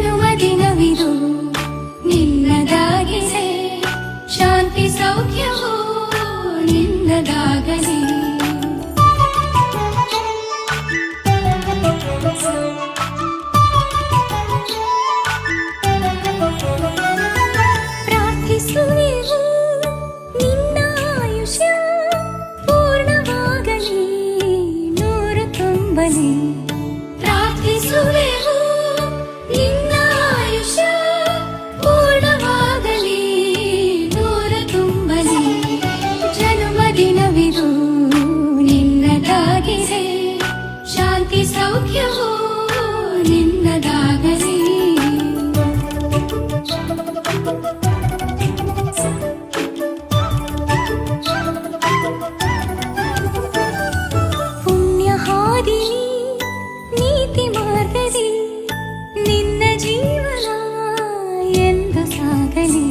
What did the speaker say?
ಜನುಮದಿನವಿದು ನಿನ್ನದಾಗಿದೆ, ಶಾಂತಿ ಸೌಖ್ಯವೂ ನಿನ್ನದಾಗಲಿ. ಪ್ರಾರ್ಥಿಸುವೆವು ನಿನ್ನ ಆಯುಷ್ಯ ಪೂರ್ಣವಾಗಲಿ, ನೂರು ತುಂಬಲಿ. ಪ್ರಾರ್ಥಿಸುವೆವು ನಿನ್ನ ಆಯುಷ್ಯ ಪೂರ್ಣವಾಗಲಿ, ನೂರು ತುಂಬಲಿ. ಜನ್ಮದಿನವಿದು ನಿನ್ನದಾಗಿದೆ, ಶಾಂತಿ ಸೌಖ್ಯವೂ ನಿನ್ನದಾಗಲಿ. ಪುಣ್ಯ ಹಾದಿನಿ ನೀತಿ ಮಾರ್ಗದಿ ನಿನ್ನ ಜೀವನ ಎಂದು ಸಾಗಲಿ.